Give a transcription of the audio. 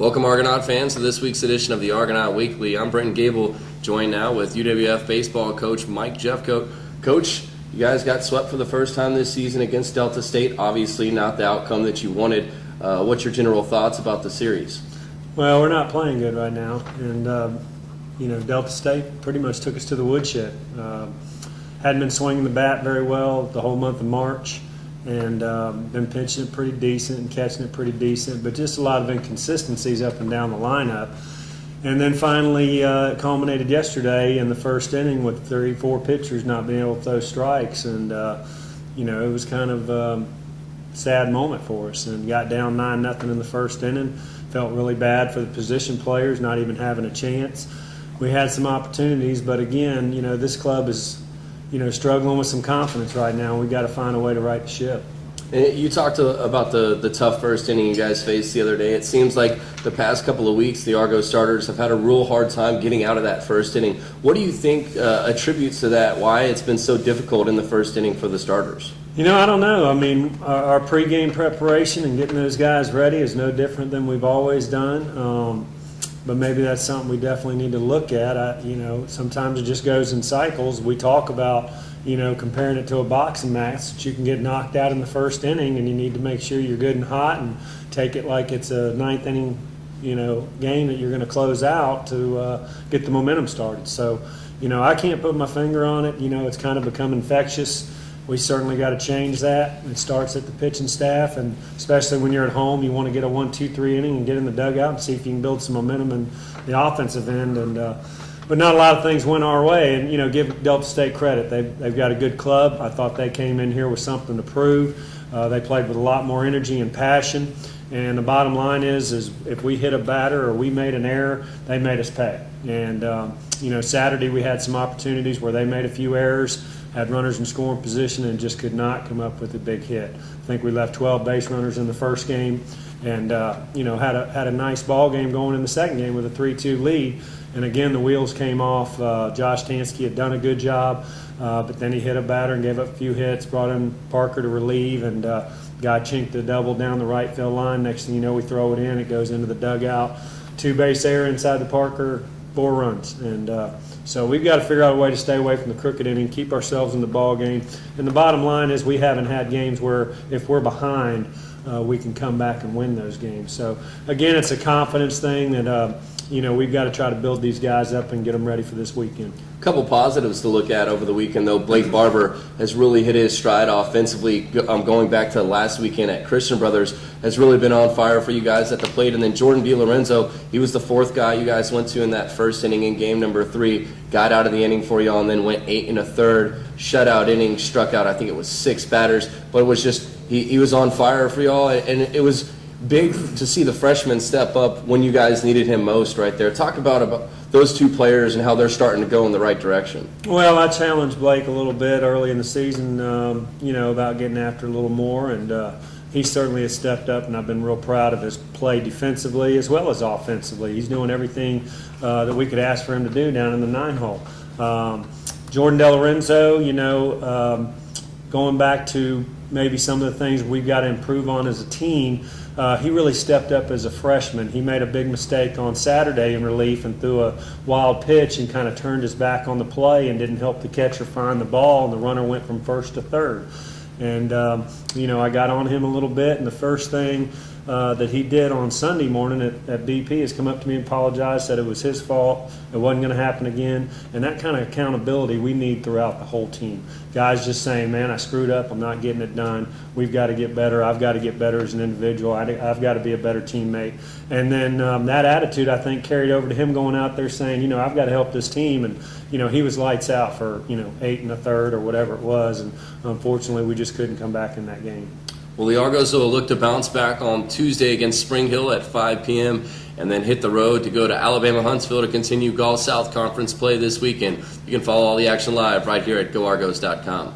Welcome, Argonaut fans, to this week's edition of the Argonaut Weekly. I'm Brenton Gable, joined now with UWF baseball coach Mike Jeffcoat. Coach, you guys got swept for the first time this season against Delta State. Obviously not the outcome that you wanted. What's your general thoughts about the series? Well, we're not playing good right now, and Delta State pretty much took us to the woodshed. Hadn't been swinging the bat very well the whole month of March, and been pitching it pretty decent and catching it pretty decent, but just a lot of inconsistencies up and down the lineup. And then finally it culminated yesterday in the first inning with 34 pitchers not being able to throw strikes, and it was kind of a sad moment for us, and got down 9-0 in the first inning. Felt really bad for the position players not even having a chance. We had some opportunities, but again, this club is struggling with some confidence right now. We've got to find a way to right the ship. And you talked about the tough first inning you guys faced the other day. It seems like the past couple of weeks the Argo starters have had a real hard time getting out of that first inning. What do you think attributes to that, why it's been so difficult in the first inning for the starters? I don't know. I mean, our pregame preparation and getting those guys ready is no different than we've always done. But maybe that's something we definitely need to look at. Sometimes it just goes in cycles. We talk about, comparing it to a boxing match, that you can get knocked out in the first inning, and you need to make sure you're good and hot and take it like it's a ninth inning, game that you're going to close out to get the momentum started. So, I can't put my finger on it. It's kind of become infectious. We certainly got to change that. It starts at the pitching staff, and especially when you're at home, you want to get a 1-2-3 inning and get in the dugout and see if you can build some momentum in the offensive end. But not a lot of things went our way, and give Delta State credit. They've got a good club. I thought they came in here with something to prove. They played with a lot more energy and passion. And the bottom line is if we hit a batter or we made an error, they made us pay. And Saturday we had some opportunities where they made a few errors, had runners in scoring position, and just could not come up with a big hit. I think we left 12 base runners in the first game, and had a nice ball game going in the second game with a 3-2 lead. And again, the wheels came off. Josh Tansky had done a good job, but then he hit a batter and gave up a few hits, brought in Parker to relieve, and guy chinked the double down the right field line. Next thing you know, we throw it in, it goes into the dugout. 2-base error inside the Parker, 4 runs. And so we've got to figure out a way to stay away from the crooked inning, keep ourselves in the ball game. And the bottom line is we haven't had games where if we're behind, we can come back and win those games. So again, it's a confidence thing that we've got to try to build these guys up and get them ready for this weekend. A couple positives to look at over the weekend, though. Blake Barber has really hit his stride offensively. Going back to last weekend at Christian Brothers, has really been on fire for you guys at the plate. And then Jordan DiLorenzo, he was the fourth guy you guys went to in that first inning in game number 3. Got out of the inning for y'all and then went 8 1/3 shutout inning, struck out I think it was 6 batters. But it was just he was on fire for y'all, and it was big to see the freshman step up when you guys needed him most right there. Talk about those two players and how they're starting to go in the right direction. Well, I challenged Blake a little bit early in the season, about getting after a little more, and he certainly has stepped up, and I've been real proud of his play defensively as well as offensively. He's doing everything that we could ask for him to do down in the 9-hole. Jordan DiLorenzo, going back to maybe some of the things we've got to improve on as a team, he really stepped up as a freshman. He made a big mistake on Saturday in relief and threw a wild pitch and kind of turned his back on the play and didn't help the catcher find the ball, and the runner went from first to third. And, I got on him a little bit, and the first thing that he did on Sunday morning at BP is come up to me and apologize, said it was his fault, it wasn't going to happen again. And that kind of accountability we need throughout the whole team. Guys just saying, man, I screwed up, I'm not getting it done, we've got to get better, I've got to get better as an individual, I've got to be a better teammate. And then that attitude, I think, carried over to him going out there saying, I've got to help this team. And, he was lights out for, 8 1/3 or whatever it was. And unfortunately, we just couldn't come back in that game. Well, the Argos will look to bounce back on Tuesday against Spring Hill at 5 p.m. and then hit the road to go to Alabama Huntsville to continue Gulf South Conference play this weekend. You can follow all the action live right here at GoArgos.com.